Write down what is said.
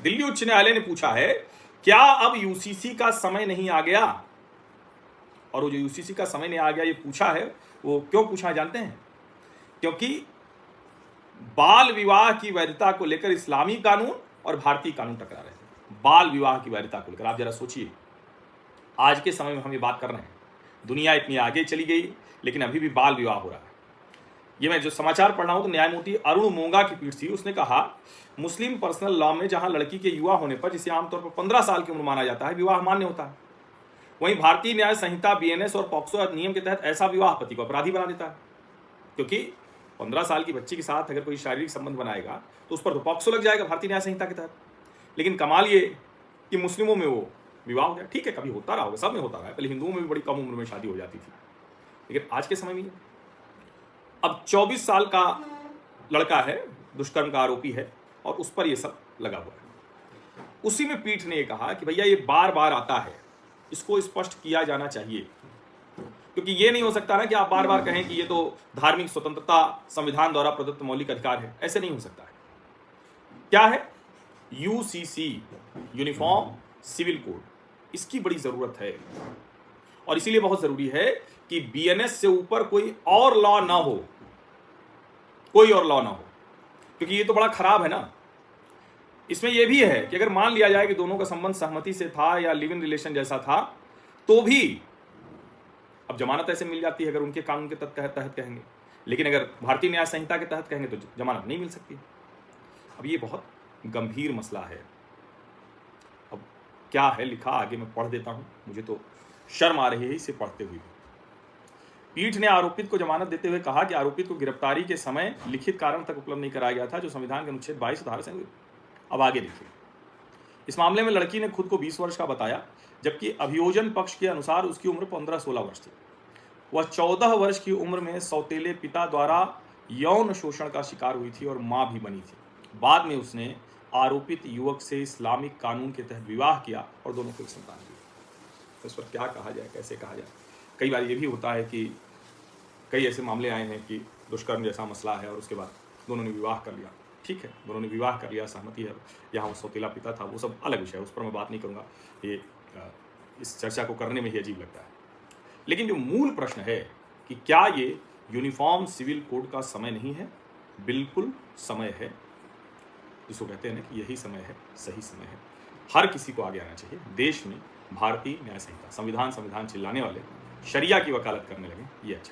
दिल्ली उच्च न्यायालय ने पूछा है क्या अब यूसीसी का समय नहीं आ गया। और वो जो यूसीसी का समय नहीं आ गया ये पूछा है, वो क्यों पूछा है जानते हैं? क्योंकि बाल विवाह की वैधता को लेकर इस्लामी कानून और भारतीय कानून टकरा रहे हैं। बाल विवाह की वैधता को लेकर आप जरा सोचिए, आज के समय में हम ये बात कर रहे हैं, दुनिया इतनी आगे चली गई लेकिन अभी भी बाल विवाह हो रहा है। ये मैं जो समाचार पढ़ रहा हूं तो न्यायमूर्ति अरुण मोंगा की पीठ थी, उसने कहा मुस्लिम पर्सनल लॉ में जहां लड़की के युवा होने पर, जिसे आमतौर पर 15 साल की उम्र माना जाता है, विवाह मान्य होता है, वहीं भारतीय न्याय संहिता बीएनएस और पॉक्सो अधिनियम के तहत ऐसा विवाह पति को अपराधी बना देता है। क्योंकि 15 साल की बच्ची के साथ अगर कोई शारीरिक संबंध बनाएगा तो उस पर तो पॉक्सो लग जाएगा भारतीय न्याय संहिता के तहत। लेकिन कमाल ये कि मुस्लिमों में वो विवाह हो गया। ठीक है, कभी होता रहा होगा, सब में होता रहा है, पहले हिंदुओं में भी बड़ी कम उम्र में शादी हो जाती थी, लेकिन आज के समय में अब 24 साल का लड़का है, दुष्कर्म का आरोपी है और उस पर ये सब लगा हुआ है। उसी में पीठ ने कहा कि भैया ये बार बार आता है, इसको स्पष्ट किया जाना चाहिए, क्योंकि ये नहीं हो सकता ना कि आप बार बार कहें कि ये तो धार्मिक स्वतंत्रता संविधान द्वारा प्रदत्त मौलिक अधिकार है। ऐसे नहीं हो सकता है। क्या है? यूसीसी, यूनिफॉर्म सिविल कोड, इसकी बड़ी जरूरत है और इसीलिए बहुत जरूरी है कि बीएनएस से ऊपर कोई और लॉ ना हो, कोई और लॉ ना हो, क्योंकि ये तो बड़ा खराब है ना। इसमें यह भी है कि अगर मान लिया जाए कि दोनों का संबंध सहमति से था या लिव इन रिलेशन जैसा था, तो भी अब जमानत ऐसे मिल जाती है अगर उनके कानून के तहत कहेंगे, लेकिन अगर भारतीय न्याय संहिता के तहत कहेंगे तो जमानत नहीं मिल सकती। अब ये बहुत गंभीर मसला है। अब क्या है लिखा, आगे मैं पढ़ देता हूं, मुझे तो शर्म आ रही है इसे पढ़ते हुए। पीठ ने आरोपित को जमानत देते हुए कहा कि आरोपित को गिरफ्तारी के समय लिखित कारण तक उपलब्ध नहीं कराया गया था, जो संविधान के अनुच्छेद 22 धारा से। अब आगे देखिए, इस मामले में लड़की ने खुद को 20 वर्ष का बताया, जबकि अभियोजन पक्ष के अनुसार उसकी उम्र 15-16 वर्ष थी। वह 14 वर्ष की उम्र में सौतेले पिता द्वारा यौन शोषण का शिकार हुई थी और मां भी बनी थी। बाद में उसने आरोपित युवक से इस्लामिक कानून के तहत विवाह किया और दोनों को एक संतान दी। तो इस पर क्या कहा जाए, कैसे कहा जाए? कई बार ये भी होता है कि कई ऐसे मामले आए हैं कि दुष्कर्म जैसा मसला है और उसके बाद दोनों ने विवाह कर लिया। ठीक है, दोनों ने विवाह कर लिया, सहमति है, यहाँ वो सौतेला पिता था, वो सब अलग विषय है, उस पर मैं बात नहीं करूँगा, ये इस चर्चा को करने में ही अजीब लगता है। लेकिन जो मूल प्रश्न है कि क्या ये यूनिफॉर्म सिविल कोड का समय नहीं है? बिल्कुल समय है, जिसको कहते हैं ना कि यही समय है, सही समय है। हर किसी को आगे आना चाहिए। देश में भारतीय न्याय संहिता, संविधान चिल्लाने वाले शरिया की वकालत करने लगे, ये अच्छा